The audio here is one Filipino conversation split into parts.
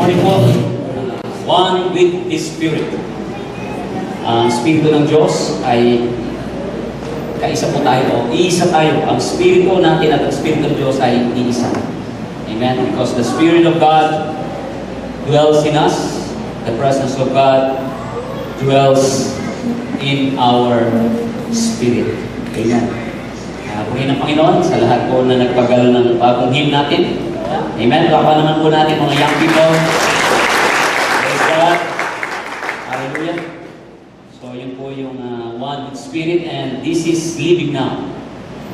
morning po. One with the Spirit. Ang Espiritu ng Diyos ay kaisa po tayo. Iisa tayo. Ang Espiritu natin at ang Espiritu ng Diyos ay iisa. Amen? Because the Spirit of God dwells in us. The presence of God dwells in our spirit. Amen. Purihin ng Panginoon sa lahat po na nagpagalo ng bagong hymn natin. Amen. Baka naman po natin mga young people. Praise God. Hallelujah. So yun po yung one with spirit, and this is living now.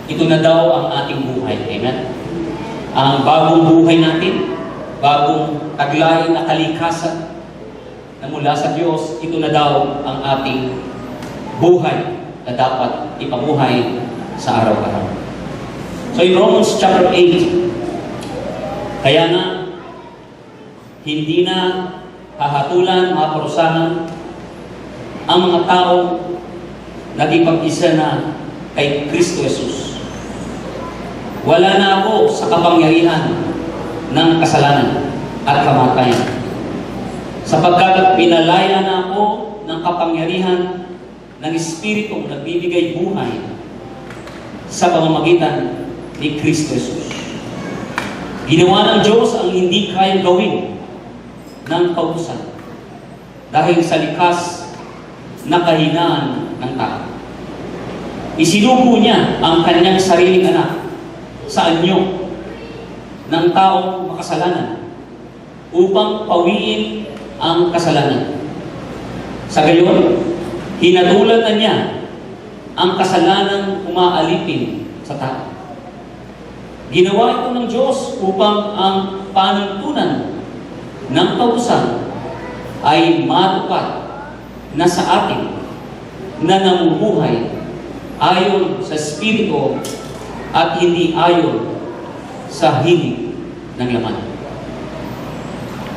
Ito na daw ang ating buhay. Amen. Ang bagong buhay natin, bagong taglay na kalikasan na mula sa Diyos, ito na daw ang ating buhay na dapat ipabuhay sa araw-araw. So in Romans chapter 8, kaya na hindi na hahatulan, maparusahan ang mga taong nagipag-isa na kay Kristo Jesus. Wala na ako sa kapangyarihan ng kasalanan at kamatayan, sapagkat pinalaya na ako ng kapangyarihan ng Espiritong nagbibigay buhay sa pamamagitan ni Kristo Jesus. Ginawa ng Diyos ang hindi kayang gawin ng kautusan dahil sa likas na kahinaan ng tao. Isinugo niya ang kanyang sariling anak sa anyo ng taong makasalanan upang pawiin ang kasalanan. Sa gayon, hinatulan na niya ang kasalanang umaalipin sa tao. Ginawa ito ng Diyos upang ang panuntunan ng kautusan ay matupad na sa atin na namumuhay ayon sa Espiritu at hindi ayon sa hilig ng laman.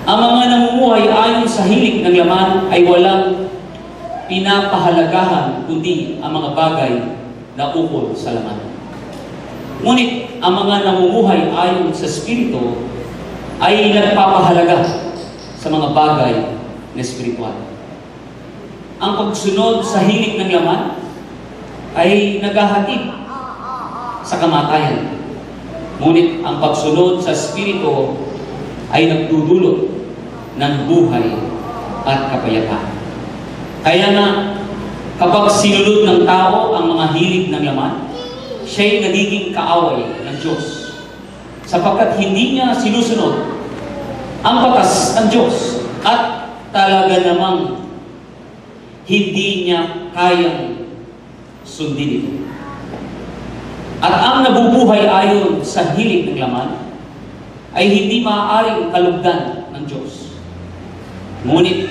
Ang mga namumuhay ayon sa hilig ng laman ay walang pinapahalagahan kundi ang mga bagay na ukol sa laman. Ngunit ang mga namumuhay ayon sa Espiritu ay nagpapahalaga sa mga bagay na espiritual. Ang pagsunod sa hilig ng laman ay naghahatid sa kamatayan. Ngunit ang pagsunod sa Espiritu ay nagdudulot ng buhay at kapayapaan. Kaya na kapag sinunod ng tao ang mga hilig ng laman, siya'y nagiging kaaway ng Diyos, sapagkat hindi niya sinusunod ang batas ng Diyos at talaga namang hindi niya kayang sundin ito. At ang nabubuhay ayon sa hilig ng laman ay hindi maaaring kalugdan ng Diyos. Ngunit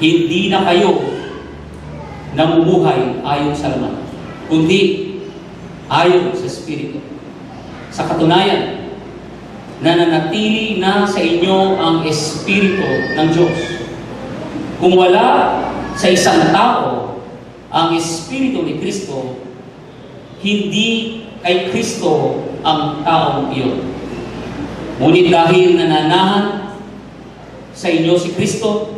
hindi na kayo namumuhay ayon sa laman, kundi ayon sa Espiritu. Sa katunayan, nananatili na sa inyo ang Espiritu ng Diyos. Kung wala sa isang tao ang Espiritu ni Kristo, hindi kay Kristo ang taong iyon. Ngunit dahil nananahan sa inyo si Kristo,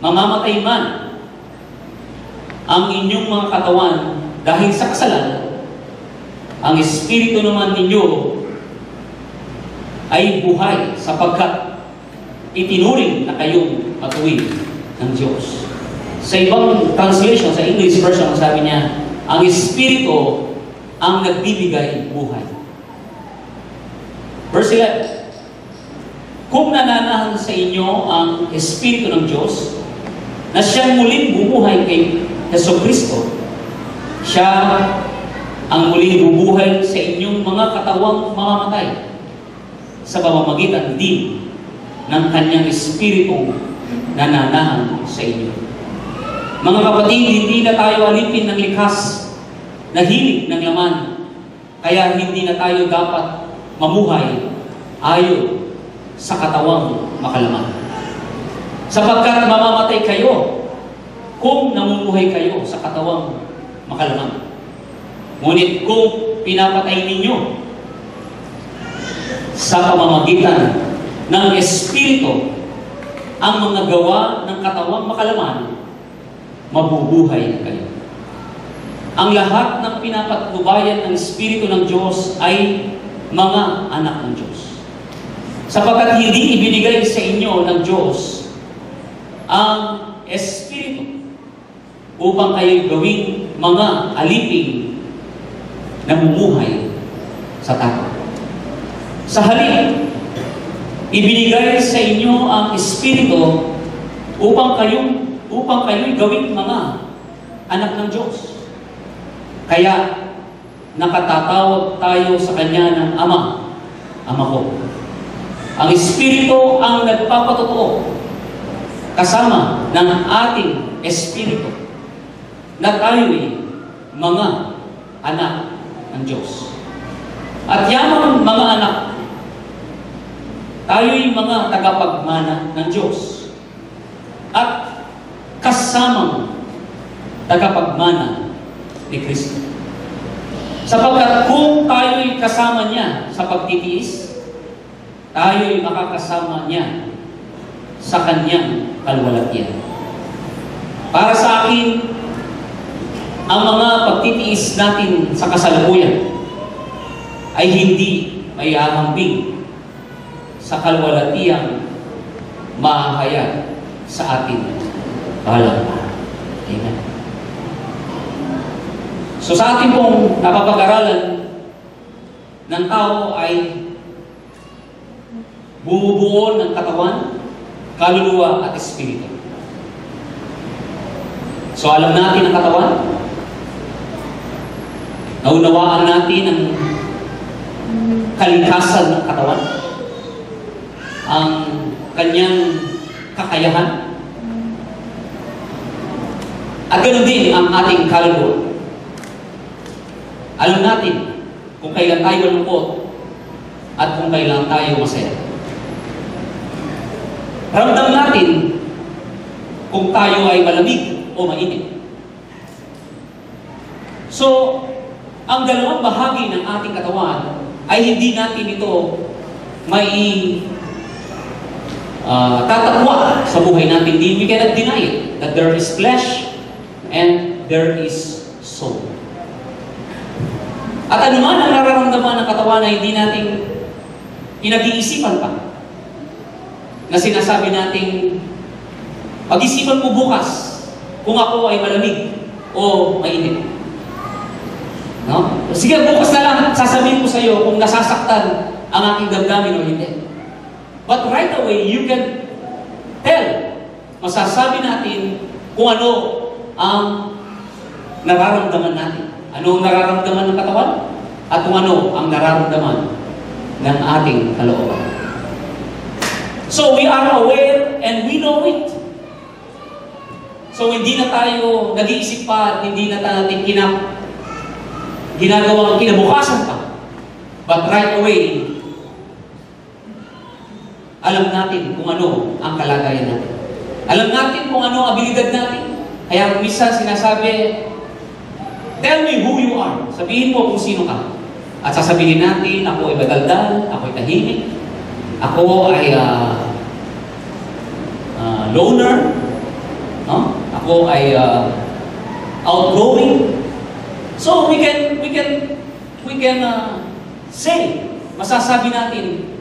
mamamatay man ang inyong mga katawan dahil sa kasalanan, ang Espiritu naman ninyo ay buhay sapagkat itinuring na kayong patuwid ng Diyos. Sa ibang translation, sa English version, sabi niya, ang Espiritu ang nagbibigay buhay. Verse 11, kung nananahan sa inyo ang Espiritu ng Diyos, na siyang muling bumuhay kay Jesucristo, siya ang muling bubuhay sa inyong mga katawang mamamatay sa pamamagitan din ng kanyang Espiritu nananahan sa inyo. Mga kapatid, hindi na tayo alipin ng likas na hilig ng laman, kaya hindi na tayo dapat mamuhay ayon sa katawang makalaman. Sapagkat mamamatay kayo kung namumuhay kayo sa katawang makalaman. Ngunit kung pinapatay ninyo sa pamamagitan ng Espiritu ang mga gawa ng katawang makalaman, mabubuhay na kayo. Ang lahat ng pinapatnubayan ng Espiritu ng Diyos ay mga anak ng Diyos. Sapagkat hindi ibinigay sa inyo ng Diyos ang Espiritu upang kayo gawing mga aliping na mumuhay sa takot. Sa halip, ibinigay sa inyo ang Espiritu upang kayo'y gawing mga anak ng Diyos. Kaya, nakatatawag tayo sa Kanya ng Ama, Ama ko. Ang Espiritu ang nagpapatotoo kasama ng ating Espiritu na tayo'y mga anak ng Diyos. At yamang mga anak, tayo'y mga tagapagmana ng Diyos. At kasamang tagapagmana ni Kristo. Sapagkat kung tayo'y kasama niya sa pagtitiis, tayo'y makakasama niya sa kanyang kalwalatian. Para sa akin, ang mga pagtitiis natin sa kasalukuyan ay hindi may ahambing sa kalwalatiang mahahayag sa atin balang araw. Amen. So sa ating pong napapag-aralan ng tao ay bumubuo ng katawan, kaluluwa at espiritu. So alam natin ang katawan, naunawaan natin ang kalikasan ng katawan, ang kanyang kakayahan, at ganoon din ang ating kaluluwa. Alam natin kung kailan tayo malungkot at kung kailan tayo masaya. Ramdam natin kung tayo ay malamig o mainit. So, ang dalawang bahagi ng ating katawan ay hindi natin ito may tatatwa sa buhay natin. We cannot deny it, that there is flesh and there is soul. At anuman ang nararamdaman ng katawan na hindi natin pinag-iisipan pa, na sinasabi natin, pag-isipan ko bukas kung ako ay malamig o mainit. No? Sige, bukas na lang, sasabihin ko sa iyo kung nasasaktan ang aking damdamin o hindi. But right away, you can tell, masasabi natin kung ano ang nararamdaman natin. Ano ang nararamdaman ng katawan? At kung ano ang nararamdaman ng ating kalooban. So we are aware and we know it. So hindi na tayo nag-iisip pa at hindi na natin ginagawang kinabukasan pa. But right away, alam natin kung ano ang kalagayan natin. Alam natin kung ano ang abilidad natin. Kaya minsan sinasabi, tell me who you are. Sabihin mo kung sino ka. At sasabihin natin, ako ay madaldal, ako ay tahimik, ako ay loner, no? Ako ay outgoing. So we can say, masasabi natin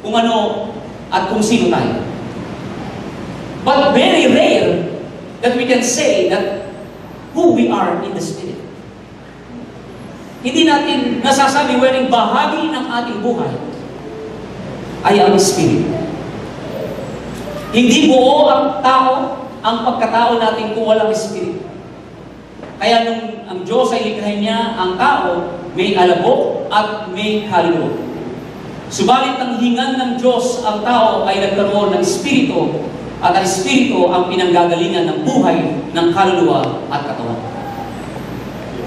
kung ano at kung sino tayo. But very rare that we can say that who we are in the Spirit. Hindi natin nasasabi when bahagi ng ating buhay ay ang Spirit. Hindi buo ang tao, ang pagkatao natin kung walang Spirit. Kaya nung ang Diyos ay likhain niya, ang tao may alabok at may kaluluwa. Subalit ang hingan ng Diyos, ang tao ay nagkaroon ng Espiritu at ang Espiritu ang pinanggagalingan ng buhay ng kaluluwa at katawan.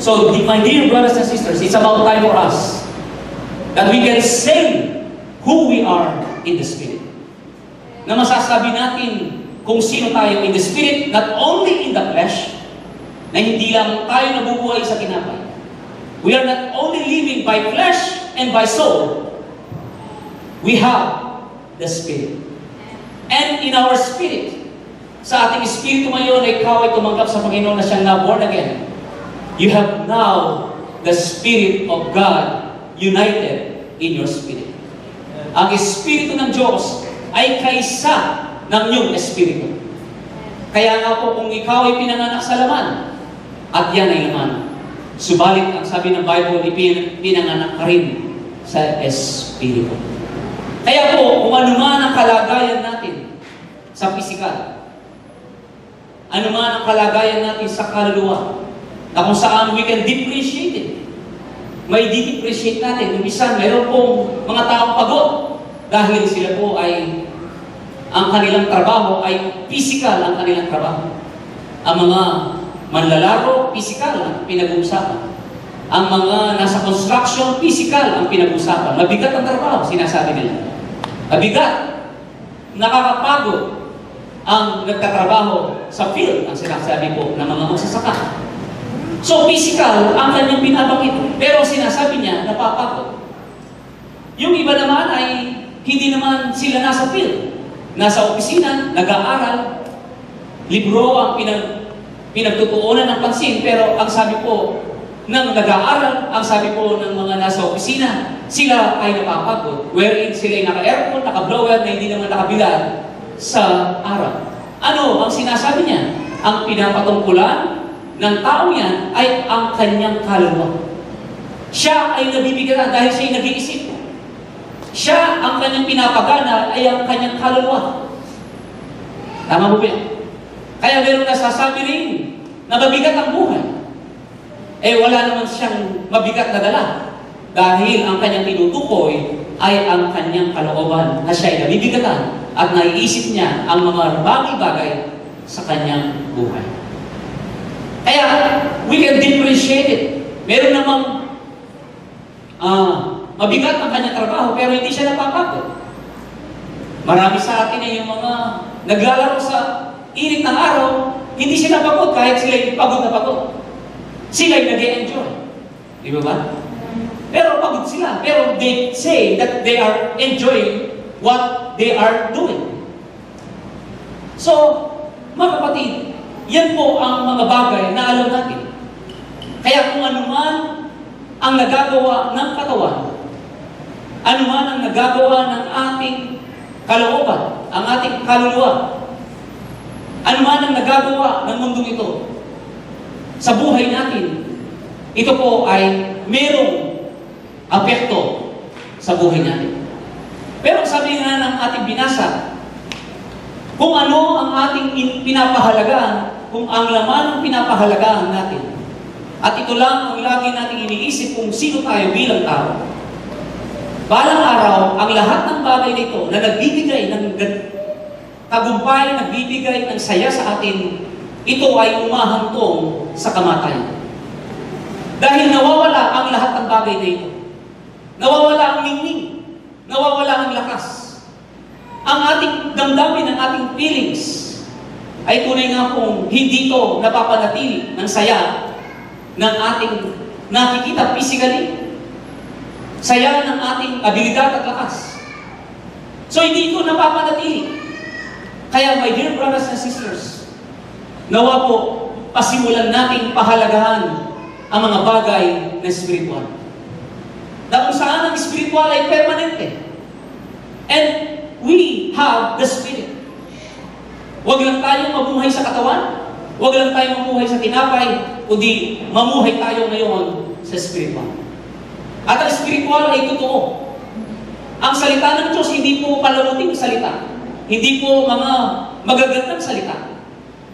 So, my dear brothers and sisters, it's about time for us that we can say who we are in the Spirit. Na masasabi natin kung sino tayo in the Spirit, not only in the flesh, na hindi lang tayo nabubuhay sa kinapay. We are not only living by flesh and by soul. We have the Spirit. And in our spirit, sa ating espiritu ngayon, ikaw ay tumanggap sa Panginoon na siyang na-born again. You have now the Spirit of God united in your spirit. Ang Espiritu ng Diyos ay kaisa ng iyong espiritu. Kaya nga po, kung ikaw ay pinanganak sa laman, at yan ay laman, subalit ang sabi ng Bible, pinanganak ka rin sa espiritu. Kaya po, kung ano man ang kalagayan natin sa pisikal, ano man ang kalagayan natin sa kaluluwa, na kung saan we can depreciate it. May depreciate natin. Minsan, mayroon pong mga taong pagod dahil sila po ay, ang kanilang trabaho ay physical ang kanilang trabaho. Ang mga manlalaro, physical ang pinag-uusapan. Ang mga nasa construction, physical ang pinag-uusapan. Mabigat ang trabaho, sinasabi nila. Mabigat. Nakakapagod ang nagtatrabaho sa field, ang sinasabi po ng mga magsasaka. So, physical ang kanyang binabanggit. Pero sinasabi niya, napapagod. Yung iba naman ay hindi naman sila nasa field. Nasa opisina, nag-aaral, libro ang pinagtutuunan ng pansin. Pero ang sabi po ng nag-aaral, ang sabi po ng mga nasa opisina, sila ay napapagod. Wherein sila ay naka-aircon, naka-blower na hindi naman nakabilad sa araw. Ano ang sinasabi niya? Ang pinapatungkulan ng tao yan ay ang kanyang kaluluwa. Siya ay nabibigyan dahil siya ay nag-iisip. Siya, ang kanyang pinapagana ay ang kanyang kaluluwa. Tama mo ba yan? Kaya meron nasasabi rin na mabigat ang buhay. Eh wala naman siyang mabigat na dala. Dahil ang kanyang tinutukoy ay ang kanyang kalooban na siya ay nabibigatan at naiisip niya ang mga bagay-bagay sa kanyang buhay. Kaya, we can depreciate it. Meron namang mabigat ang kanyang trabaho, pero hindi siya napapagod. Marami sa atin ay yung mga naglalaro sa init ng araw, hindi sila pagod kahit sila yung pagod na pagod. Sila yung nag-e-enjoy. Di ba ba? Pero pagod sila. Pero they say that they are enjoying what they are doing. So, mga kapatid, yan po ang mga bagay na alam natin. Kaya kung anuman ang nagagawa ng katawan, anuman ang nagagawa ng ating kalooban, ang ating kaluluwa, anuman ang nagagawa ng mundong ito, sa buhay natin, ito po ay merong apekto sa buhay natin. Pero sabi nga ng ating binasa, kung ano ang ating pinapahalagaan, kung ang laman ang pinapahalagaan natin, at ito lang ang lagi nating iniisip kung sino tayo bilang tao, balang araw, ang lahat ng bagay nito na nagbibigay ng tagumpay, nagbibigay ng saya sa atin, ito ay umahantong sa kamatayan. Dahil nawawala ang lahat ng bagay na ito. Nawawala ang ningning. Nawawala ang lakas. Ang ating damdamin, ang ating feelings, ay tunay nga kung hindi ito napapanatili ng saya ng ating nakikita physically. Saya ng ating abilidad at lakas. So hindi ito napapanatili. Kaya my dear brothers and sisters, nawa po, pasimulan nating pahalagahan ang mga bagay na spiritual. Na kung saan ang spiritual ay permanente. And we have the Spirit. Huwag lang tayong mabuhay sa katawan, huwag lang tayong mabuhay sa tinapay, kundi mamuhay tayo ngayon sa spiritual. At ang spiritual ay totoo. Ang salita ng Diyos, hindi po palamuting salita. Hindi po mga magagandang salita.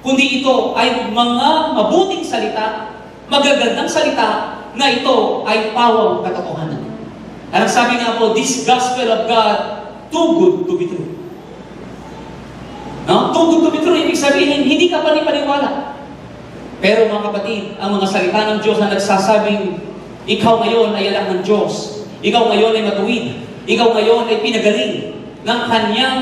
Kundi ito ay mga mabuting salita, magagandang salita, na ito ay pawang katotohanan. At ang sabi nga po, this gospel of God, too good to be true. No? Too good to be true, ibig sabihin, hindi ka panipaniwala. Pero mga kapatid, ang mga salita ng Diyos na nagsasabing, ikaw ngayon ay anak ng Diyos. Ikaw ngayon ay matuwid. Ikaw ngayon ay pinagaling ng kanyang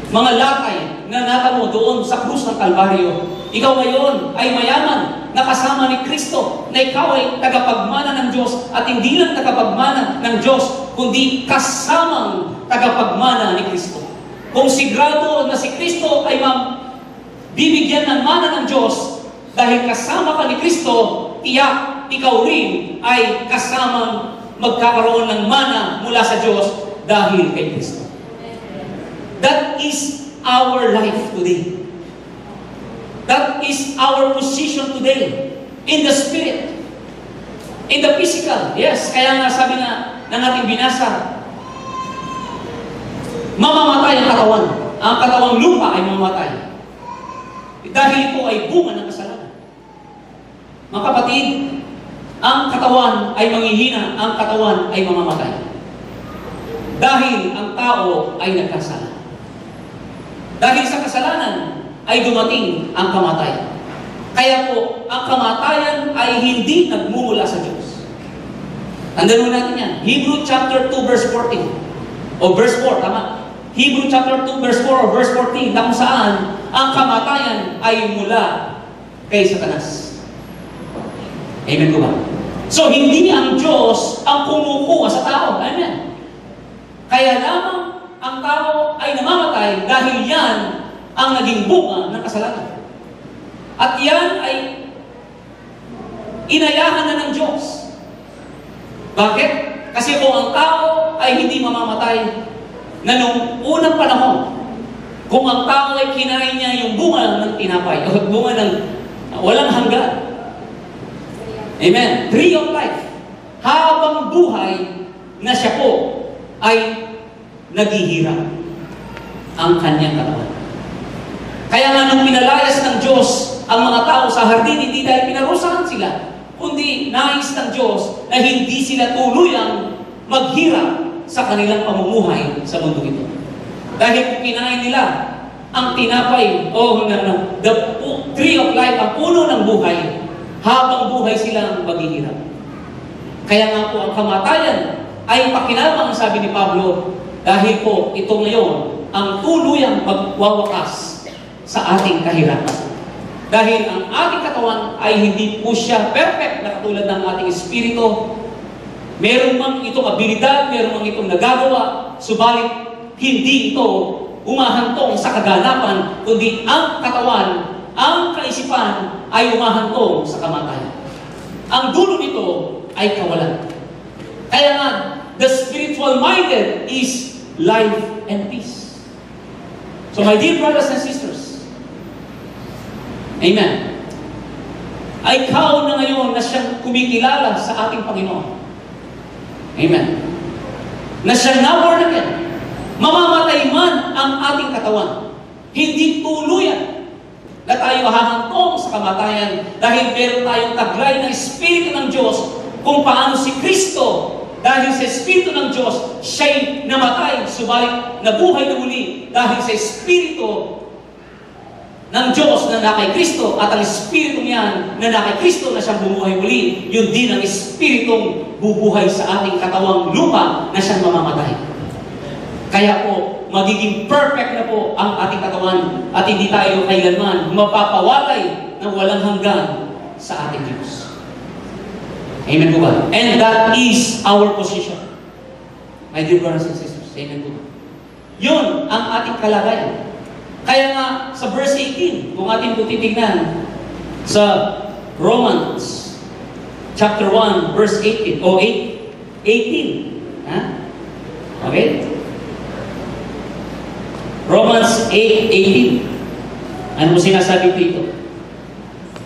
mga lakay na natamo doon sa krus ng Kalbaryo. Ikaw ngayon ay mayaman na kasama ni Kristo, na ikaw ay tagapagmana ng Diyos at hindi lang tagapagmana ng Diyos, kundi kasamang tagapagmana ni Kristo. Kung sigurado na si Kristo ay bibigyan ng mana ng Diyos dahil kasama ka ni Kristo, tiyak ikaw rin ay kasamang magkakaroon ng mana mula sa Diyos dahil kay Kristo. That is our life today. That is our position today in the spirit, in the physical. Yes, kaya nga sabi na natin binasa, mamamatay ang katawan. Ang katawang lupa ay mamamatay. Dahil ito ay bunga ng kasalanan. Mga kapatid, ang katawan ay manghihina, ang katawan ay mamamatay. Dahil ang tao ay nagkasala. Dahil sa kasalanan, ay dumating ang kamatayan. Kaya po, ang kamatayan ay hindi nagmumula sa Diyos. Tandaan natin yan. Hebrew chapter 2 verse 14. O verse 4, tama? Hebrew chapter 2 verse 4 o verse 14, na kung saan ang kamatayan ay mula kay Satanas. Amen ko ba? So, hindi ang Diyos ang kumukuha sa tao. Amen. Kaya lamang ang tao ay namamatay dahil yan ang naging bunga ng kasalanan. At yan ay inayahan na ng Diyos. Bakit? Kasi kung ang tao ay hindi mamamatay na nung unang panahon, kung ang tao ay kinain niya yung bunga ng tinapay, o bunga ng walang hanggan. Amen. Tree of life. Habang buhay na siya po ay naghihirap ang kanyang katawan. Kaya nga nung pinalayas ng Diyos ang mga tao sa hardin, hindi dahil pinarusahan sila, kundi nais ng Diyos na hindi sila tuluyang maghirap sa kanilang pamumuhay sa mundo ito. Dahil kung kinain nila ang tinapay o the tree of life, ang puno ng buhay, habang buhay silang maghihirap. Kaya nga po ang kamatayan ay pakinabang, sabi ni Pablo, dahil po ito ngayon ang tuluyang magwawakas sa ating kahirapan. Dahil ang ating katawan ay hindi po siya perfect na katulad ng ating espiritu. Meron mang itong abilidad, meron mang itong nagagawa, subalit hindi ito umahantong sa kaganapan, kundi ang katawan, ang kaisipan ay umahantong sa kamatayan. Ang dulo nito ay kawalan. Kaya nga, the spiritual minded is life and peace. So my dear brothers and sisters, amen. Ay ikaw na ngayon na siyang kumikilala sa ating Panginoon. Amen. Na siyang na-born again. Mamamatay man ang ating katawan, hindi tuluyan na tayo hahantong sa kamatayan dahil meron tayong taglay ng Espiritu ng Diyos kung paano si Kristo dahil sa Espiritu ng Diyos siya'y namatay, subalit nabuhay na muli dahil sa Espiritu ng Diyos na nakay Kristo at ang Espiritu niyan na nakay Kristo na siyang bumuhay muli, yun din ang Espiritong bubuhay sa ating katawang lupa na siyang mamamatay. Kaya po, magiging perfect na po ang ating katawan at hindi tayo kailanman mapapawalay ng walang hanggan sa ating Diyos. Amen po ba? And that is our position. My dear brothers and sisters, amen po ba? Yun ang ating kalagayan. Kaya nga, sa verse 18, kung ating po titignan, sa Romans, chapter 1, verse 18, o 18. Ha? Okay? Romans 8:18. Ano mo sinasabi dito?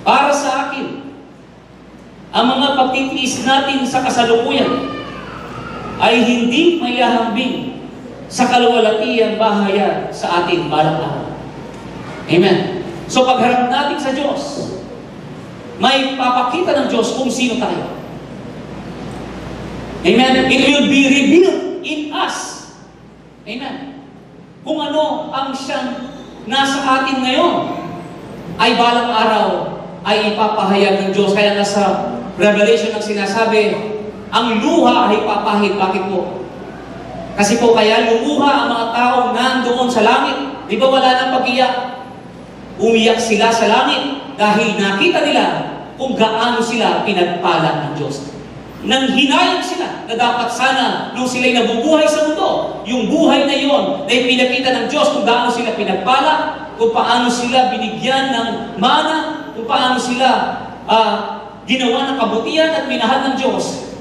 Para sa akin, ang mga pagtitiis natin sa kasalukuyan ay hindi mayahambing sa kaluwalhatiang bahaya sa ating balang araw. Amen. So pagharap natin sa Diyos, may papakita ng Diyos kung sino tayo. Amen. It will be revealed in us. Amen. Kung ano ang siyang nasa atin ngayon, ay balang araw ay ipapahayag ng Diyos. Kaya nasa Revelation ang sinasabi, ang luha ay papahid. Bakit po? Kasi po kaya lumuha ang mga taong nandoon sa langit. Di ba wala nang pag-iyak? Umiyak sila sa langit dahil nakita nila kung gaano sila pinagpala ng Diyos. Nang hinayang sila na dapat sana nung sila'y nabubuhay sa mundo, yung buhay na yon na ipinakita ng Diyos kung gaano sila pinagpala, kung paano sila binigyan ng mana, kung paano sila ginawa ng kabutihan at minahal ng Diyos.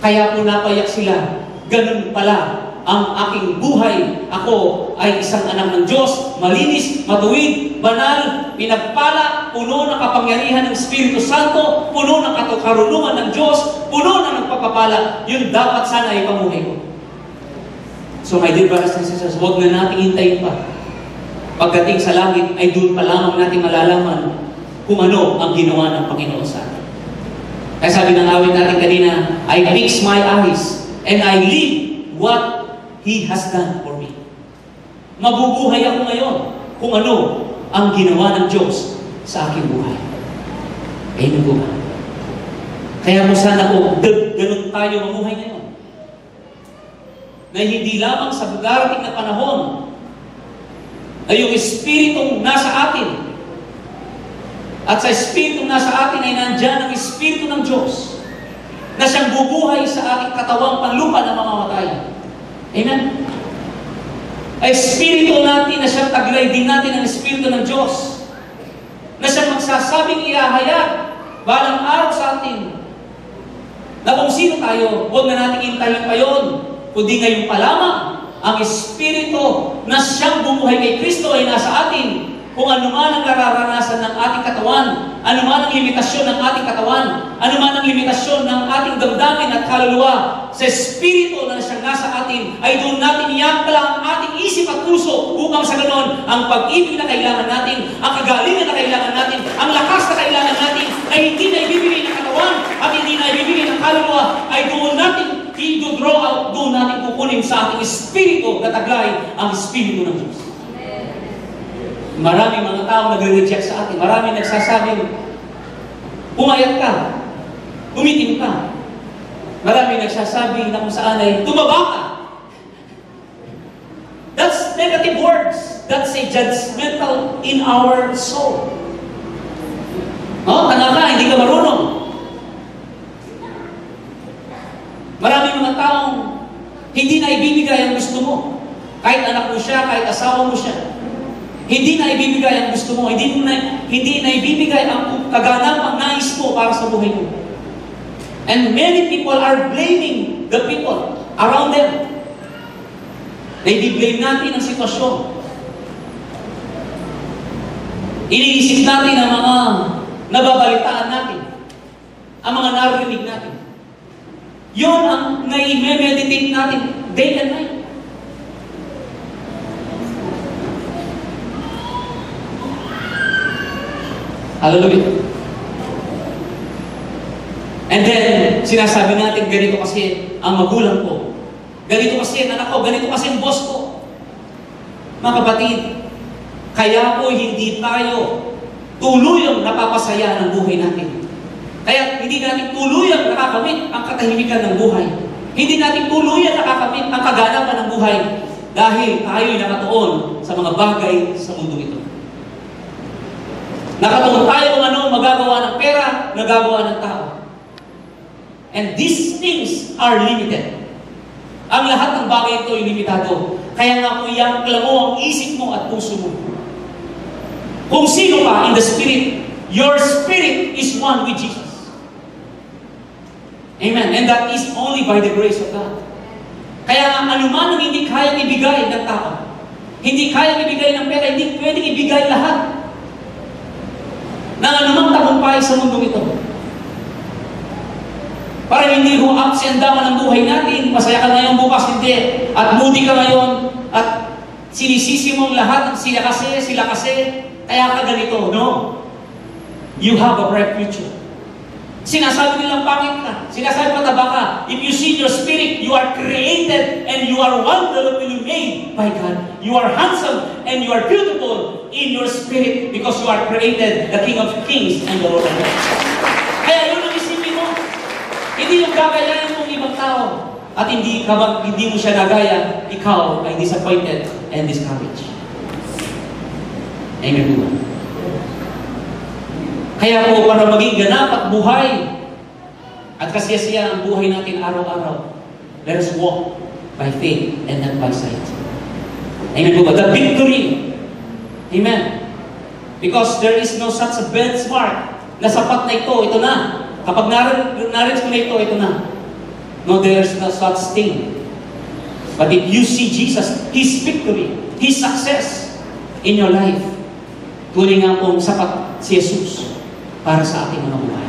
Kaya po napayak sila, ganun pala ang aking buhay. Ako ay isang anak ng Diyos, malinis, matuwid, banal, pinagpala, puno ng kapangyarihan ng Espiritu Santo, puno ng karunungan ng Diyos, puno ng nagpapapala. Yun dapat sana ay pamuhay ko. So my dear brothers and sisters, huwag na natin hintayin pa. Pagdating sa langit, ay doon pa lamang natin malalaman kung ano ang ginawa ng Panginoon sa atin. Kaya sabi ng awit natin kanina, I fix my eyes and I live what He has done for me. Mabubuhay ako ngayon kung ano ang ginawa ng Diyos sa aking buhay. Amen po ba? Kaya mo sana po, ganun tayo mamuhay ngayon. Na hindi lamang sa darating na panahon ay yung Espiritong nasa atin at sa Espiritong nasa atin ay nandyan ang Espiritu ng Diyos na siyang bubuhay sa ating katawang panlupa na mamamatay. Amen? Espiritu natin na siyang taglay din natin ang Espiritu ng Diyos na siyang magsasabing ihahayag balang araw sa atin na kung sino tayo, huwag na natin intayin pa yun, kundi ngayon pa lamang ang Espiritu na siyang bumuhay kay Kristo ay nasa atin. Kung ano man ang nararanasan ng ating katawan, ano man ang limitasyon ng ating katawan, ano man ang limitasyon ng ating damdamin at kaluluwa, sa Espiritu na siyang nasa atin, ay doon natin iangkla ang ating isip at puso upang sa ganon, ang pag-ibig na kailangan natin, ang kagalingan na kailangan natin, ang lakas na kailangan natin, ay hindi na ibibigay ng katawan at hindi na ibibigay ng kaluluwa, ay doon natin i-draw out, doon natin kukunin sa ating Espiritu na taglay ang Espiritu ng Diyos. Maraming mga tao nagre-reject sa atin. Maraming nagsasabing, pumayat ka, umitim ka. Maraming nagsasabi na kung saan ay, tumaba ka. That's negative words. That's a judgmental in our soul. Tanga ka, hindi ka marunong. Maraming mga taong hindi na ibibigay ang gusto mo. Kahit anak mo siya, kahit asawa mo siya. Hindi na ibibigay ang gusto mo. Hindi na ibibigay ang kaganapang nais mo para sa buhay mo. And many people are blaming the people around them. Naibiblame natin ang sitwasyon. Iniisip natin ang mga nababalitaan natin. Ang mga narinig natin. Yun ang nai-meditate natin day and night. Hallelujah. And then, sinasabi natin, ganito kasi ang magulang ko. Ganito kasi ang anak ko. Ganito kasi ang boss ko. Mga kapatid, kaya po hindi tayo tuluyang napapasaya ng buhay natin. Kaya hindi natin tuluyang nakakamit ang katahimikan ng buhay. Hindi natin tuluyang nakakamit ang kaganapan ng buhay dahil tayo'y nakatuon sa mga bagay sa mundo ito. Nakatuon tayo kung ano magagawa ng pera, nagagawa ng tao. And these things are limited. Ang lahat ng bagay ito ay limitado. Kaya nga po iangkla mo ang isip mo at puso mo. Kung sino ka in the Spirit, your spirit is one with Jesus. Amen. And that is only by the grace of God. Kaya nga anuman ang hindi kayang ibigay ng tao, hindi kayang ibigay ng pera, hindi pwedeng ibigay lahat ng anumang tagumpay sa mundong ito. Para hindi ho ups and down ang buhay natin, masaya ka ngayon, bukas hindi, at moody ka ngayon, at sinisisi mong lahat ng sila kasi, kaya ka ganito. No. You have a bright future. Sinasabi nilang pangit ka, sinasabi mataba ka. If you see your spirit, you are created and you are wonderfully made by God. You are handsome and you are beautiful in your spirit because you are created, the King of Kings and the Lord of Lords. Kaya yun ang isipin mo. Hindi yung gagayahin mong ibang tao at hindi mo siya nagaya, ikaw ay disappointed and discouraged. Amen po. Kaya po, para maging ganap at buhay, at kasiyasiya ang buhay natin araw-araw, let us walk by faith and not by sight. Amen po ba? The victory. Amen. Because there is no such a benchmark na sapat na ito na. Kapag narinig ko na ito na. No, there is no such thing. But if you see Jesus, His victory, His success in your life, tunay nga pong sapat si Jesus para sa ating mga buhay.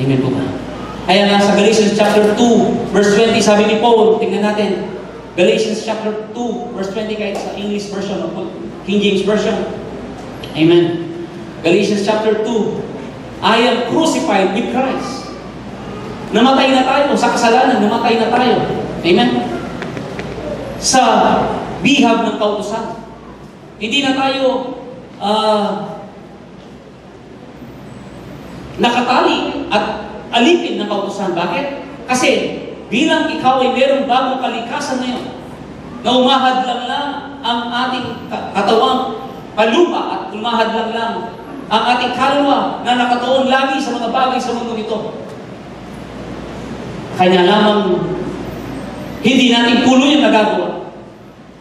Amen po ba? Kaya nga sa Galatians chapter 2, verse 20, sabi ni Paul, tingnan natin, Galatians chapter 2, verse 20, kahit sa English version o King James version. Amen. Galatians chapter 2, I am crucified with Christ. Namatay na tayo sa kasalanan, namatay na tayo. Amen. Sa bihag ng kautusan. Hindi na tayo nakatali at alipin ng kautusan. Bakit? Kasi bilang ikaw ay mayroong bagong kalikasan ngayon na umahadlang lang ang ating katawang palupa at umahadlang lang ang ating kaluluwa na nakatuon lagi sa mga bagay sa mundo ito. Kanya lamang hindi natin tuloy ang nagagawa.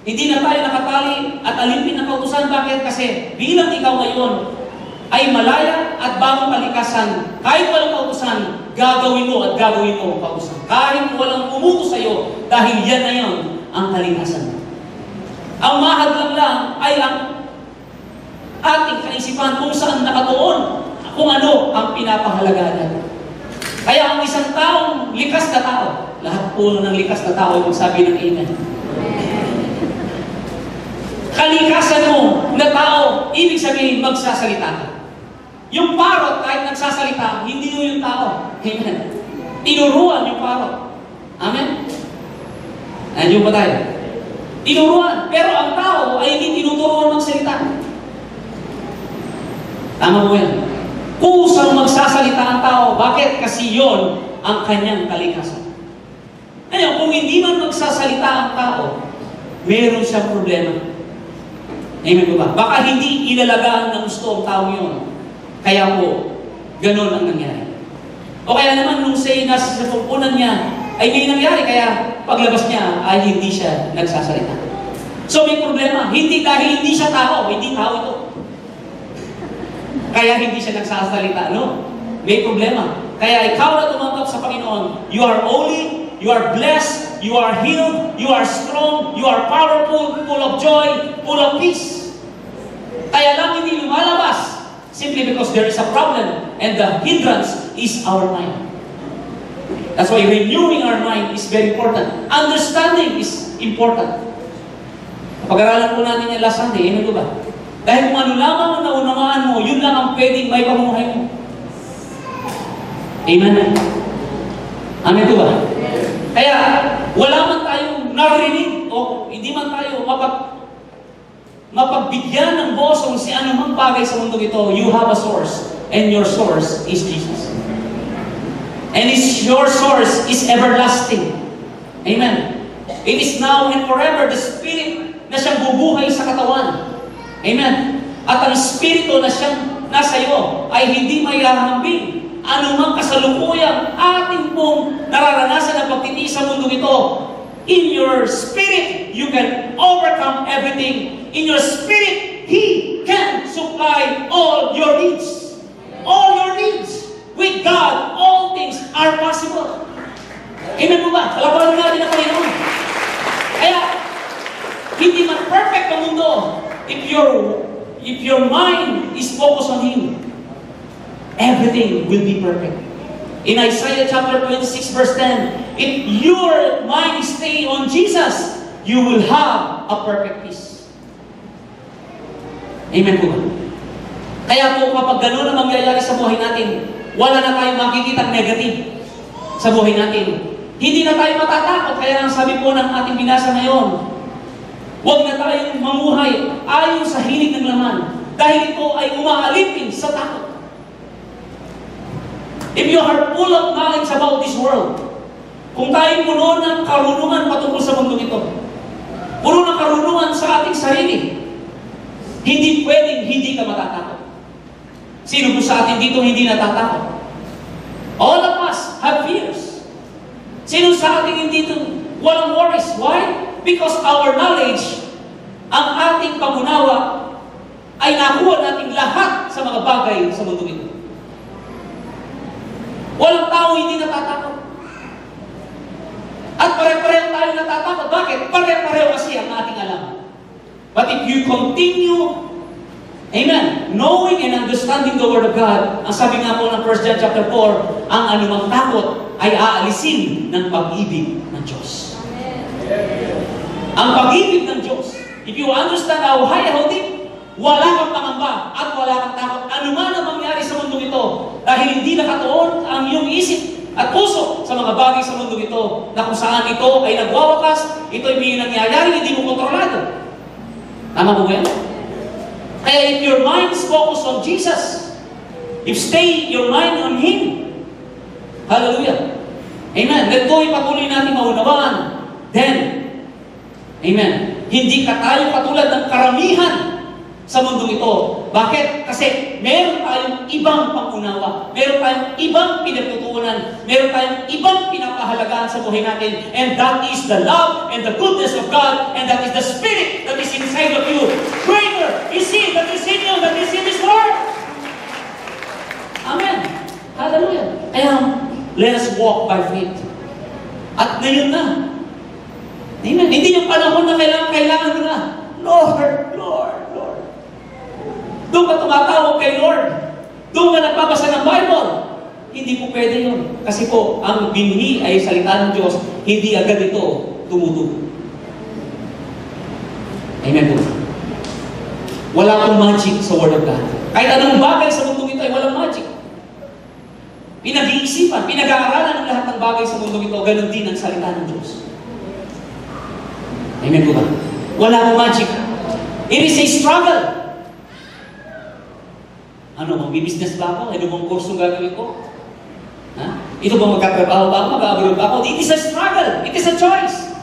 Hindi na tayo nakatali at alipin ng kautusan. Bakit? Kasi bilang ikaw ngayon ay malaya at bagong kalikasan, kahit walang kautusan, gagawin mo at gagawin mo ang kautusan. Kahit walang umutos sa iyo, dahil yan na yan ang kalikasan. Ang mahadlang lang ay ang ating kaisipan kung saan nakatuon, kung ano ang pinapahalagaan. Kaya ang isang taong likas na tao, lahat po ng likas na tao ay magsabi ng Amen. Kalikasan mo na tao, ibig sabihin magsasalita ka. Yung parot, kahit nagsasalita, hindi yung tao. Amen. Tinuruan yung parot. Amen? Nandiyo ba tayo? Tinuruan. Pero ang tao ay hindi tinuturuan magsalita. Tama mo yan. Kusang magsasalita ang tao. Bakit? Kasi yon ang kanyang kalikasan. Ngayon, kung hindi man magsasalita ang tao, meron siyang problema. Amen po ba? Baka hindi ilalagaan ng gusto ang tao yun. Kaya po, ganun ang nangyari. O kaya naman nung say nasa sa pagpunan niya, ay may nangyari, kaya paglabas niya ay hindi siya nagsasalita. So may problema. Hindi dahil hindi siya tao, hindi tao ito. Kaya hindi siya nagsasalita, no? May problema. Kaya ikaw na tumanggap sa Panginoon, you are holy, you are blessed, you are healed, you are strong, you are powerful, full of joy, full of peace. Kaya lang hindi lumalabas simply because there is a problem and the hindrance is our mind. That's why renewing our mind is very important. Understanding is important. Pag-aralan po natin yung last Sunday, ano ba? Dahil kung ano lamang ang naunawaan mo, yun lang ang pwedeng may pamumuhay mo. Amen? Amen po ba? Kaya, wala man tayong narinig o hindi man tayo mapagbigyan ng bosong si anumang bagay sa mundo ito, you have a source, and your source is Jesus. And your source is everlasting. Amen. It is now and forever the Spirit na siyang bubuhay sa katawan. Amen. At ang Espiritu na siyang nasa iyo ay hindi mayahambing anumang kasalukuyang ating pong nararanasan na pagtitiis sa mundo ito. In your spirit, you can overcome everything. In your spirit, He can supply all your needs. All your needs. With God, all things are possible. Amen po ba? Palabalan natin ang Panginoon. Kaya, hindi man perfect ang mundo if your mind is focused on Him. Everything will be perfect. In Isaiah chapter 26 verse 10, if your mind stay on Jesus, you will have a perfect peace. Amen po ba? Kaya po kapag gano'n ang mangyayari sa buhay natin, wala na tayong makikita negative sa buhay natin. Hindi na tayo matatakot. Kaya ang sabi po ng ating binasa ngayon, huwag na tayong mamuhay ayon sa hilig ng laman. Dahil ito ay umaalipin sa takot. If you are full of knowledge about this world, kung tayo puno ng karunungan patungkol sa mundo ito, puno ng karunungan sa ating sarili, hindi pwedeng hindi ka matatakot. Sino po sa atin dito hindi natatakot? All of us have fears. Sino sa atin hindi dito walang worries? Why? Because our knowledge, ang ating pangunawa, ay nakuha natin lahat sa mga bagay sa mundo ito. Walang tao hindi natatakot. At pare-pareho tayo natatakot. Bakit? Pare-pareho kasi ang ating alam. But if you continue, amen, knowing and understanding the Word of God, ang sabi nga po ng 1 John chapter 4, ang anumang takot ay aalisin ng pag-ibig ng Diyos. Ang pag-ibig ng Diyos. If you understand how high, how deep, wala kang pangamba at wala kang takot. Ano man ang mangyari sa mundong ito, dahil hindi nakatuon ang iyong isip at puso sa mga bagay sa mundong ito, na kung saan ito ay nagwawakas, ito ay may nangyayari, hindi mo kontrolado. Tama po ba yan? Kaya if your mind is focused on Jesus, if stay your mind on Him, hallelujah, amen, then ito ay patuloy natin maunawaan, then, amen, hindi ka tayo katulad ng karamihan sa mundong ito. Bakit? Kasi meron tayong ibang pangunawa, meron tayong ibang pinagtutuunan, meron tayong ibang pinapahalagaan sa buhay natin, and that is the love and the goodness of God, and that is the Spirit that is inside of you. Greater is He that is in you, that is in this world. Amen. Hallelujah. Kaya, let us walk by faith. At ngayon na. Amen. Hindi yung panahon na kailangan mo na. Lord, Lord, Lord. Doon ka tumatawag kay Lord. Doon ka nagbabasa ng Bible. Hindi po pwede yun. Kasi po, ang binhi ay salita ng Diyos, hindi agad ito tumutubo. Amen po. Wala pong magic sa Word of God. Kahit anong bagay sa mundong ito ay walang magic. Pinag-iisipan, pinag-aaralan ng lahat ng bagay sa mundong ito, ganun din ang salita ng Diyos. Amen po ba? Wala pong magic. It is a struggle. Ano, mag-business ba ako? Ano bang kursong gagawin ko? Ha? Ito ba magkatrabaho ba ako? Mag-abroad ba ako? It is a struggle. It is a choice.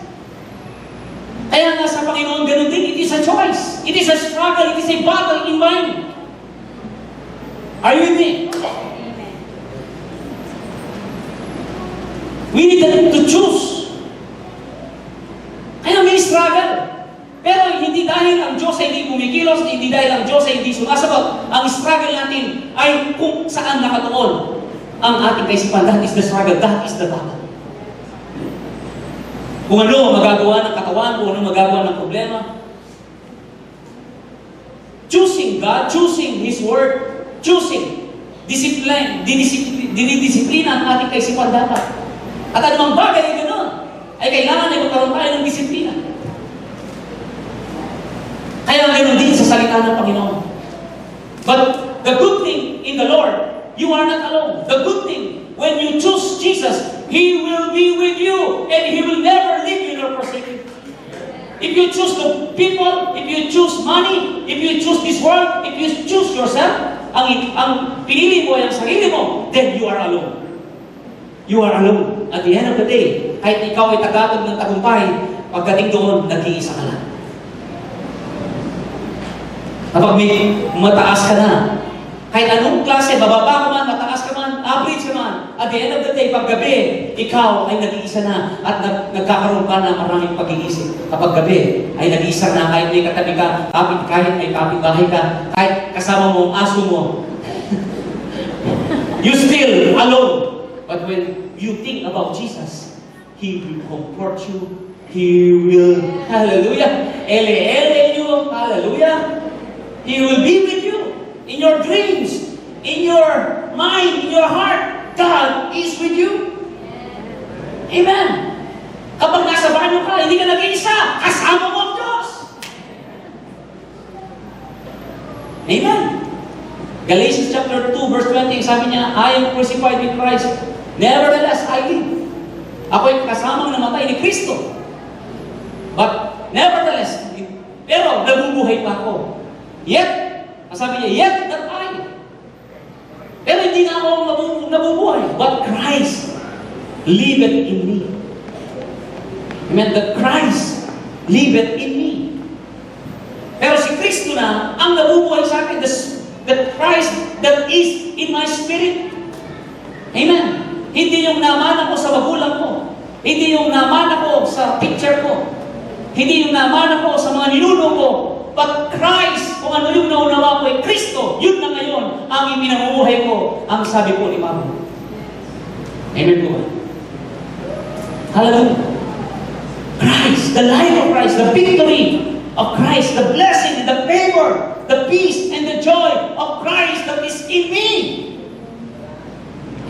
Kaya nga sa Panginoon, ganun din, it is a choice. It is a struggle. It is a battle in mind. Are you with me? We need to choose. Kaya may struggle. Pero hindi dahil ang Diyos ay hindi kumikilos, hindi dahil ang Diyos ay hindi sumasagot. Ang struggle natin ay kung saan nakatuon ang ating kaisipan. That is the struggle. That is the battle. Kung ano magagawa ng katawan, kung ano magagawa ng problema. Choosing God, choosing His Word, choosing discipline, dinidisiplina ang ating kaisipan dapat. At anumang bagay ay ganoon, ay kailangan ay magkaroon tayo ng disiplina. Kaya ganoon din sa salita ng Panginoon. But the good thing in the Lord, you are not alone. The good thing, when you choose Jesus, He will be with you, and He will never leave you nor forsake you. If you choose the people, if you choose money, if you choose this world, if you choose yourself, ang pinili mo ay ang sarili mo, then you are alone. You are alone. At the end of the day, kahit ikaw ay tagatog ng tagumpay, pagdating doon, nag-iisa ka lang. Kapag may mataas ka na, kahit anong klase, bababa ka man, mataas ka man, average ka man, at the end of the day, paggabi, ikaw ay nag-iisa na at nagkakaroon ka na maraming pag-iisip. Kapag gabi, ay nag-iisa na kahit may katabi ka, kahit may kapitbahay ka, kahit kasama mo ang aso mo, you still alone. But when you think about Jesus, He will comfort you. He will, hallelujah, ele you, hallelujah. He will be with you in your dreams, in your mind, in your heart. God is with you. Amen. Kapag nasa banyo ka, hindi ka nag-iisa, kasama mo ang Diyos. Amen. Galatians chapter 2, verse 20, sabi niya, I am crucified with Christ. Nevertheless, I live. Ako ay kasamang namatay ni Kristo. But, nevertheless, pero nabubuhay pa ako. Yet, sabi niya, yet that I. Pero hindi na ako nabubuhay. But Christ liveth in me. Amen? That Christ liveth in me. Pero si Kristo na ang nabubuhay sa akin. That Christ that is in my spirit. Amen. Hindi yung namana ko sa magulang ko. Hindi yung namana ko sa picture ko. Hindi yung namana ko sa mga ninuno ko. But Christ, kung ano yung naunawa ko ay Kristo, yun na ngayon ang ipinamumuhay ko, ang sabi po ni Mama. Amen po ba? Hallelujah. Christ, the life of Christ, the victory of Christ, the blessing, the favor, the peace, and the joy of Christ that is in me.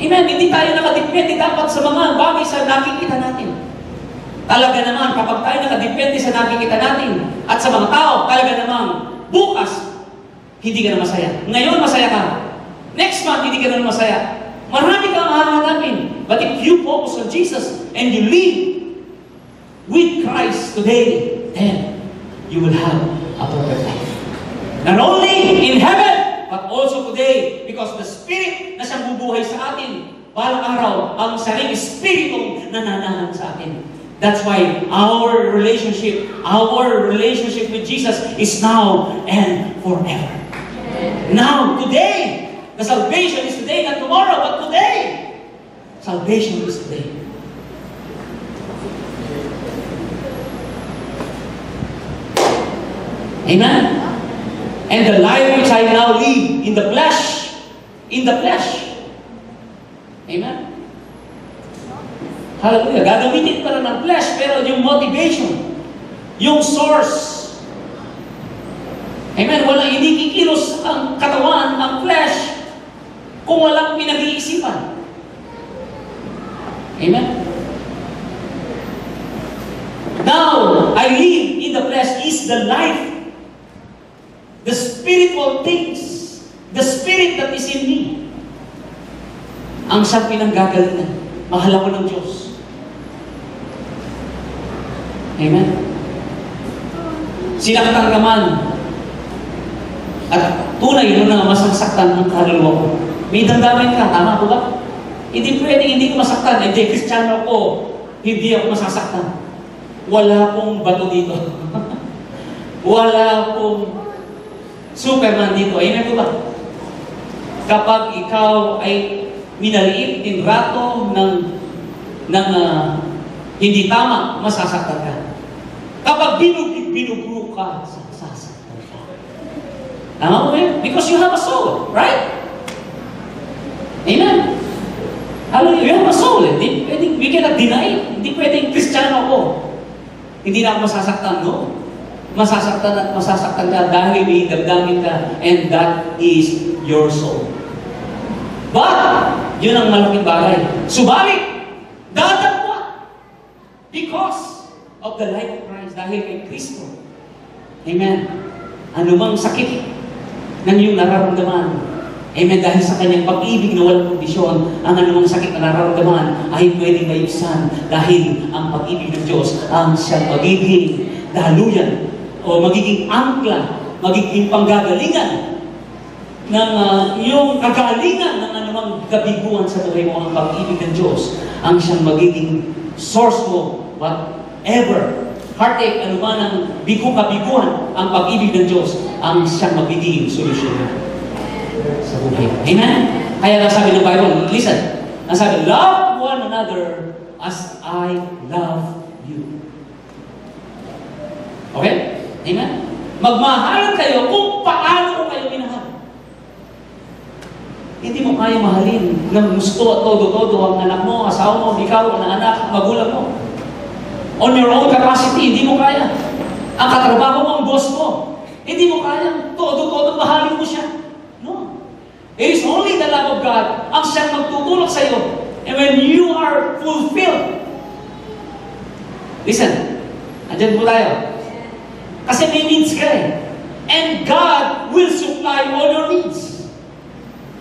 Amen. Hindi tayo nakadepende dapat sa mga bagay sa nakikita natin. Talaga naman, kapag tayo nakadepende sa nakikita natin at sa mga tao, talaga naman, bukas, hindi ka na masaya. Ngayon, masaya ka. Next month, hindi ka na masaya. Marami kang hahanapin. But if you focus on Jesus and you live with Christ today, then you will have a perfect life. Not only in heaven, but also today, because the Spirit na siyang bubuhay sa atin, balang araw, ang sariling Espiritu na nananahan sa atin. That's why our relationship with Jesus is now and forever. Now, today, the salvation is today, not tomorrow, but today. Salvation is today. Amen? And the life which I now live in the flesh. Amen? Hallelujah. Gagamitin pa rin ng flesh, pero yung motivation, yung source. Amen. Hindi kikilos ang katawan, ang flesh, kung walang pinag-iisipan. Amen. Now, I live in the flesh is the life. The spiritual things. The spirit that is in me. Ang siyang pinanggagalingan. Mahal ako ng Diyos. Amen? Sinaktan ka man at tunay mo na masasaktan ang kaluluwa ko. May damdamin ka, tama po ba? Hindi pwedeng hindi ko masaktan. Hindi, Kristiyano ko, hindi ako masasaktan. Wala pong bato dito. Wala pong Superman dito. Amen po ba? Kapag ikaw ay minaliit, tinrato ng hindi tama, masasaktan ka. Kapag binugro ka, masasaktan ka. Tama mo yun? Because you have a soul, right? Amen? Hallelujah, you have a soul. We cannot deny it. Hindi pwedeng Kristiyano ako. Hindi na ako masasaktan, no? Masasaktan at masasaktan ka dahil may damdamin ka, and that is your soul. But, yun ang malaking bagay. Subalit, dadagwa because of the life of Christ, dahil kay Kristo. Amen. Anumang sakit ng iyong nararamdaman, amen, dahil sa kanyang pag-ibig na walang kondisyon, ang anumang sakit na nararamdaman ay pwedeng maibsan dahil ang pag-ibig ng Diyos ang siyang magiging daluyan o magiging angkla, magiging panggagalingan ng iyong kagalingan ng anumang kabiguan sa buhay mo. Ang pag-ibig ng Diyos ang siyang magiging source mo, whatever heartache, anuman ang kabiguan, ang pag-ibig ng Diyos ang siyang magiging solusyon sa buhay. Amen? Kaya nasabi ng Bible, listen, nasabi, love one another as I love you. Okay? Amen? Magmahalan kayo kung paano ko kayo minahal. Hindi mo kaya mahalin ng gusto at todo-todo ang anak mo, asawa mo, ikaw, ang anak, magulang mo. On your own capacity, hindi mo kaya. Ang katrabaho mo, ang boss mo, hindi mo kaya. Todo-todo, mahalin mo siya. No. It is only the love of God ang siyang magtutulak sa iyo. And when you are fulfilled, listen, andyan po tayo. Kasi may needs ka eh. And God will supply all your needs.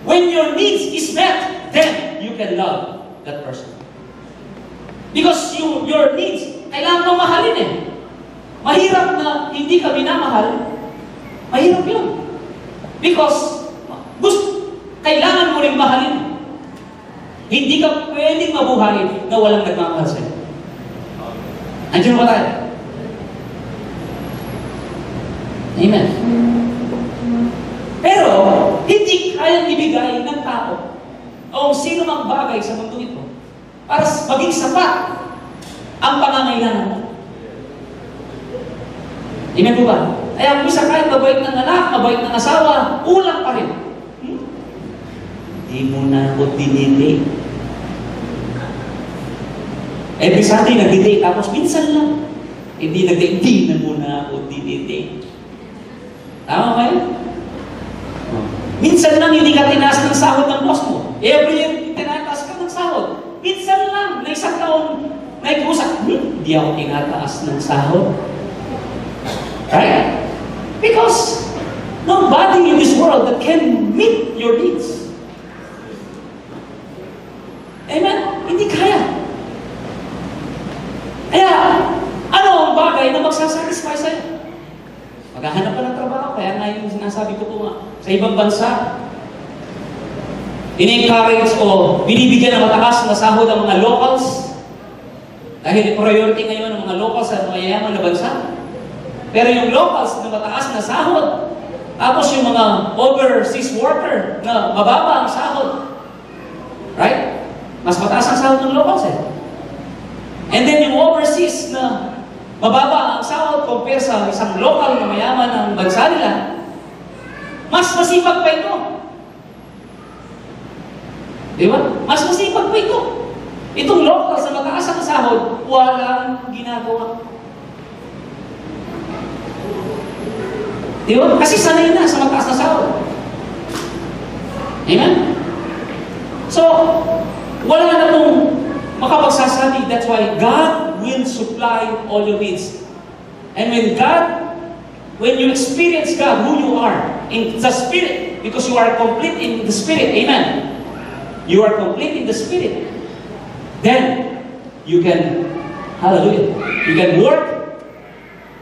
When your needs is met, then you can love that person. Because your needs, kailangan mo mahalin eh. Mahirap na hindi ka minamahal. Mahirap yun. Because kailangan mo rin mahalin. Hindi ka pwedeng mabuhay na walang nagmamahal sa'yo. Andiyan ba tayo? Amen. Pero, Hindi kayang ibigay ng tao o sino mang bagay sa mundo ito para maging sapat ang pangangailangan mo. Amen po ba? Kaya kung isa kahit mabait ng anak, mabait ng asawa, kulang pa rin. Hindi mo na ako dinili. Every Sunday nag-date, tapos minsan lang. Hindi na muna ako dinili. Tama ba yun? Minsan lang hindi ka tinaas ng sahod ng boss mo. Every year, tinataas ka ng sahod. Minsan lang, na isang taon, naikusak, hindi ako tinataas ng sahod. Right? Because nobody in this world that can meet your needs. Amen? Hindi kaya. Kaya, ano ang bagay na magsasatisfy sa'yo? Maghahanap ka ng trabaho, kaya nga yung sinasabi ko po nga, sa ibang bansa, in-encourage o binibigyan ng mataas na sahod ang mga locals dahil priority ngayon ng mga locals sa mayayaman na bansa. Pero yung locals na mataas na sahod, tapos yung mga overseas worker na mababa ang sahod. Right? Mas mataas ang sahod ng locals eh. And then yung overseas na mababa ang sahod compare sa isang local na mayaman ng bansa nila, mas masipag pa ito. Di ba? Mas masipag pa ito. Itong local sa mataas ang sahod, walang ginagawa. Di ba? Kasi sanay na sa mataas na sahod. Amen? So, wala na pong makapagsasabi. That's why God will supply all your needs. And when you experience God, who you are, in the Spirit, because you are complete in the Spirit, amen? You are complete in the Spirit. Then, you can, hallelujah, you can work,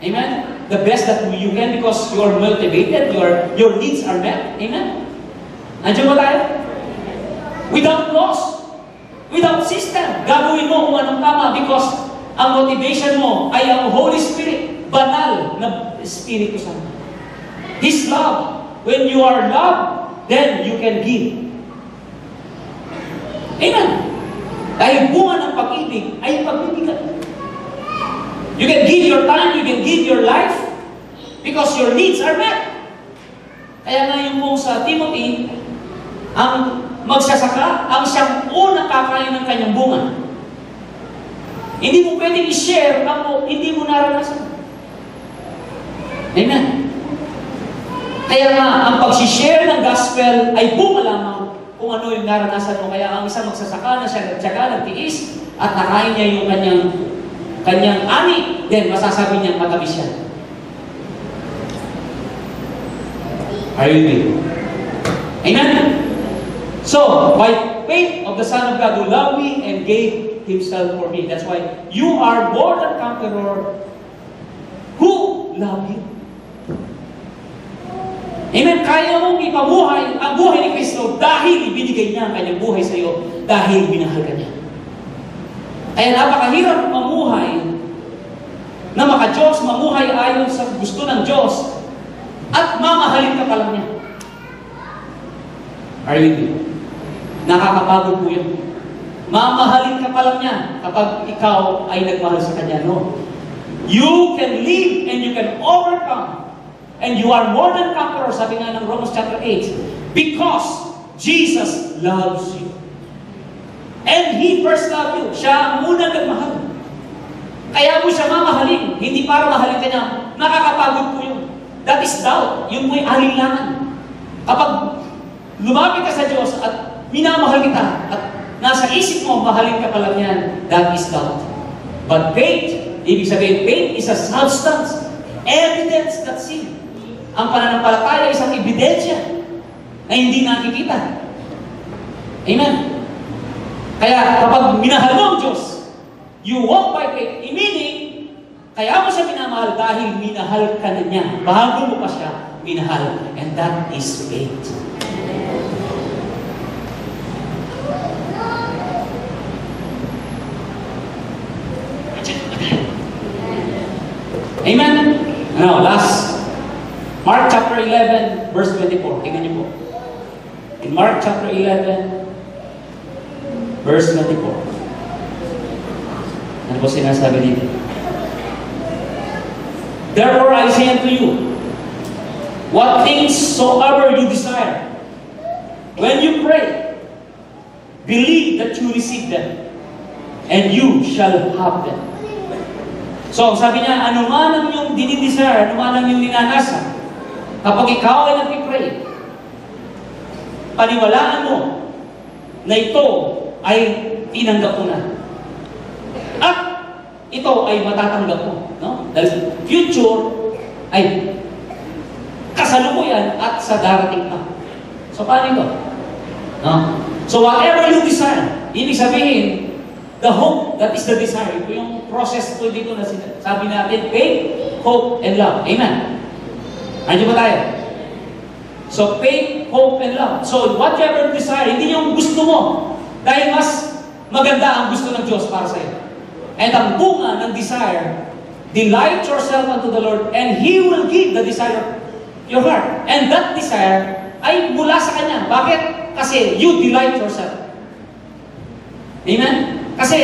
amen? The best that you can because you are motivated, your needs are met, amen? Andiyan ba tayo? Without laws, without system, gagawin mo kung anong tama because ang motivation mo ay ang Holy Spirit, banal na Espiritu Santo. His love. When you are loved, then you can give. Amen. Dahil bunga ng pag-ibig ay pagbibigay. You can give your time, you can give your life because your needs are met. Kaya nga yung pong sa Timothy, ang magsasaka, ang siyang unang kakain ng kanyang bunga. Hindi mo pwedeng i-share ang hindi mo naranasan. Amen. Kaya nga, ang pag-share ng gospel ay bunga lamang kung ano yung naranasan mo. Kaya ang isang magsasaka na siya nagtyaga, nagtiis, at nakain niya yung kanyang ani, then masasabi niya matamis siya. Are you with me? Amen? So, by faith of the Son of God who loved me and gave Himself for me. That's why you are more than conqueror who love you. Amen? Kaya mong ipabuhay ang buhay ni Kristo dahil ibinigay niya ang kanyang buhay sa iyo dahil minahal ka niya. Kaya napakahirap mamuhay na maka-Diyos, mamuhay ayon sa gusto ng Diyos at mamahalin ka pa lang niya. Are you with me? Nakakapagod po yun. Mamahalin ka pa lang niya kapag ikaw ay nagmahal sa Kanya. No. You can live and you can overcome. And you are more than conqueror, sabi nga ng Romans chapter 8, because Jesus loves you. And He first loved you. Siya ang unang nagmahal. Kaya mo siya mamahalin, hindi para mahalin ka niya. Nakakapagod po yun. That is doubt. Yun po'y alinlangan. Kapag lumapit ka sa Diyos at minamahal kita at nasa isip mo, mahalin ka pala niyan, that is doubt. But faith, ibig sabihin, faith is a substance, evidence that's seen. Ang pananampalataya ay isang ebidensya na hindi nakikita. Amen. Kaya kapag minahal mo ang Diyos, you walk by faith, meaning, kaya mo siya minamahal dahil minahal ka na niya. Bago mo pa siya minahal. And that is faith. Amen? Now, last. Mark chapter 11, verse 24. Tingnan niyo po. In Mark chapter 11, verse 24. Ano po sinasabi dito? Therefore I say unto you, what things soever you desire, when you pray, believe that you receive them, and you shall have them. So, sabi niya, ano man ang iyong dinidesire, ano man ang iyong ninanasa, kapag ikaw ay nagpipray, paniwalaan mo na ito ay tinanggap mo na. At ito ay matatanggap mo. No? Dahil future ay kasalukuyan at sa darating pa. So, paano ito? No? So, whatever you desire, ibig sabihin, the hope, that is the desire. Ito yung process ko dito na sabi natin, faith, hope, and love. Amen? Andiyo ba tayo? So, faith, hope, and love. So, whatever you desire, hindi yung gusto mo. Dahil mas maganda ang gusto ng Diyos para sa iyo. And ang bunga ng desire, delight yourself unto the Lord, and He will give the desire of your heart. And that desire ay mula sa Kanya. Bakit? Kasi you delight yourself. Amen? Kasi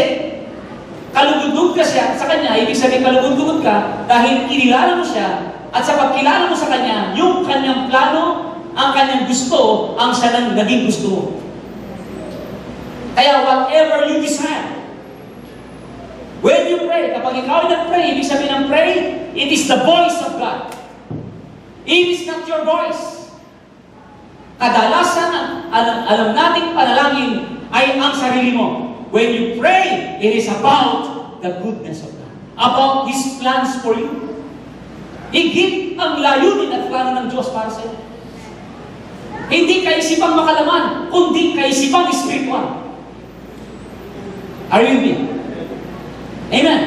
kalugod ka siya sa Kanya, ibig sabihin kalugod ka dahil kinilala mo siya, at sa pagkilala mo sa Kanya, yung Kanyang plano, ang Kanyang gusto, ang siya nang naging gusto mo. Kaya whatever you desire, when you pray, kapag ikaw ay nag-pray, ibig sabihin ng pray, it is the voice of God. It is not your voice. Kadalasan, alam nating panalangin ay ang sarili mo. When you pray, it is about the goodness of God. About His plans for you. Higit ang layunin at plano ng Diyos para sa iyo. Hindi kaisipang makalaman, kundi kaisipang spiritual. Are you with me? Amen.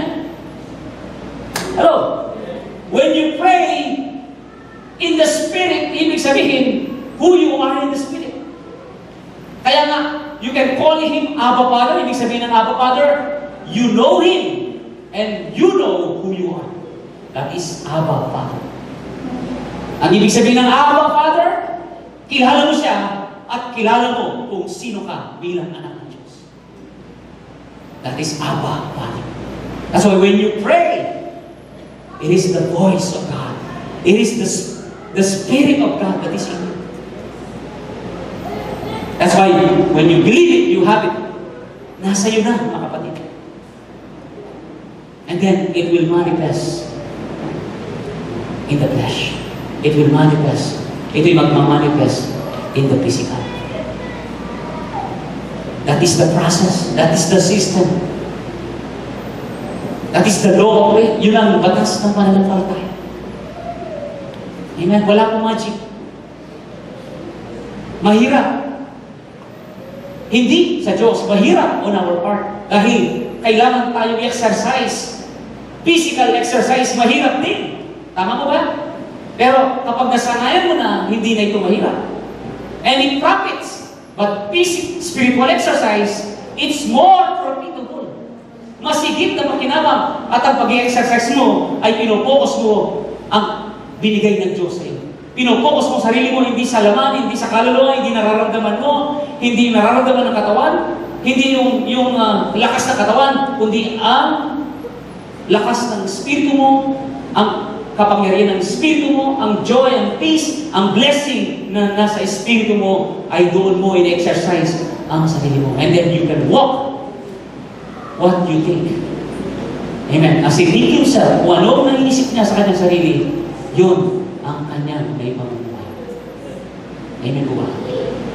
Hello? When you pray in the Spirit, ibig sabihin, who you are in the Spirit. Kaya nga, you can call Him Abba Father. Ibig sabihin ng Abba Father, you know Him, and you know who you are. That is Abba Father. Ang ibig sabihin ng Abba Father, kilala mo siya, at kilala mo kung sino ka bilang anak ng Diyos. That is Abba Father. That's why when you pray, it is the voice of God. It is the Spirit of God that is in you. That's why when you believe it, you have it. Nasa iyo na, mga kapatid. And then it will manifest in the flesh. It will manifest. It will magmamanifest in the physical. That is the process. That is the system. That is the law of it. Yun ang batas ng pananampalataya. Amen? Wala pong magic. Mahirap. Hindi sa Diyos. Mahirap on our part. Dahil kailangan tayong exercise. Physical exercise, mahirap din. Tama mo ba? Pero kapag nasanayan mo na, hindi na ito mahirap. And it profits. But spiritual exercise, it's more profitable. Masigit na makinabang. At ang pag-i-exercise mo ay pinopokus mo ang binigay ng Diyos sa iyo. Pinopokus mo sarili mo hindi sa laman, hindi sa kaluluwa, hindi nararamdaman mo, hindi nararamdaman ng katawan, hindi yung lakas ng katawan, kundi ang lakas ng Espiritu mo, ang kapangyarihan ng Espiritu mo, ang joy, ang peace, ang blessing na nasa Espiritu mo ay doon mo in-exercise ang sarili mo. And then you can walk what you think. Amen. As he think himself, kung ano ang naisip niya sa kanyang sarili, yun ang kanyang may pamumuhay. Amen po ba?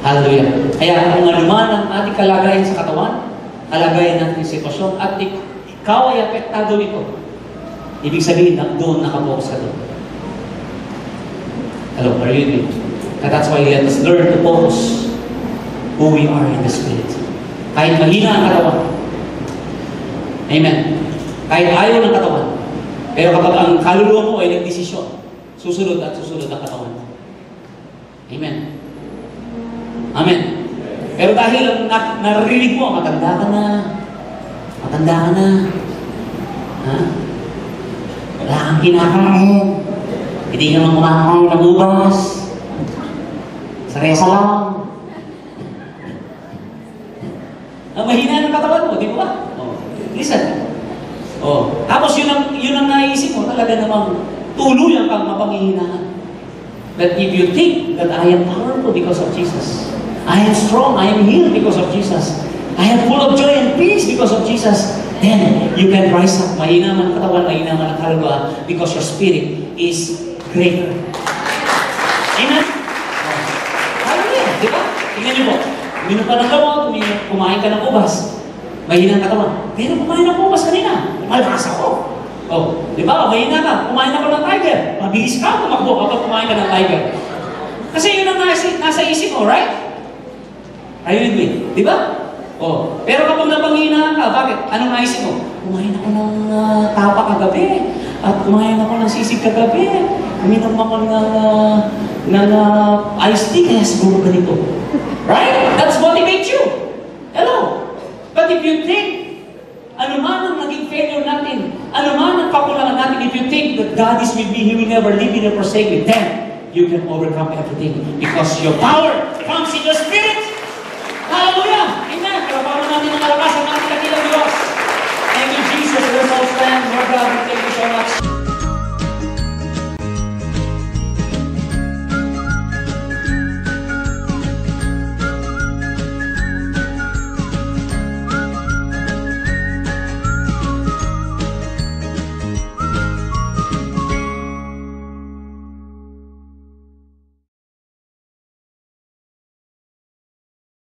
Hallelujah. Kaya kung anuman ang ating kalagayan sa katawan, kalagayan natin sitwasyon, at ikaw ay apektado nito, ibig sabihin na doon nakapokus ka doon. Hello, are you with me? And that's why let us learn to focus who we are in the Spirit. Kahit mahina ang katawan. Amen. Kahit ayaw ng katawan. Pero kapag ang kaluluwa mo ay nagdesisyon, susunod at susunod ang katawan. Amen. Amen. Pero dahil naririnig mo, matanda ka na. Matanda ka na. Ha? Wala kang kinakain. Hindi ka naman kumakain na bukas. Saresa lang. Mahina ng katawan mo, di ba? Oh. Listen. Oh. Tapos yun ang naisip mo, talaga namang tuluyan kang mapanghihinaan. That if you think that I am powerful because of Jesus, I am strong, I am healed because of Jesus, I am full of joy and peace because of Jesus, then you can rise up. Mahina man ang katawan, mahina man ang kaluluwa, because your spirit is greater. Amen? Hallelujah, di ba? Tingnan niyo po, uminom ka ng gamot, kumain ka ng ubas, mahina ang katawan. Pero kumain ng ubas kanina, malakas ako. Oh, di ba? Mahina ka, kumain ako ng tiger. Mabilis ka, tumakbo kapag kumain ka ng tiger. Kasi yun ang nasa isip mo, right? Are you with me? Di ba? Oh, pero kapag napanghinaan ka, bakit? Anong naisip mo? Kumain ako ng tapa kagabi. At kumain ako ng sisig kagabi. Uminom ako ng iced tea, kaya siguro ganito. Right? That's motivate you. Hello? But if you think, ano man ang naging failure natin, ano man ang kakulangan natin, if you think that God is with me, He will never leave me nor forsake me, then you can overcome everything. Because your power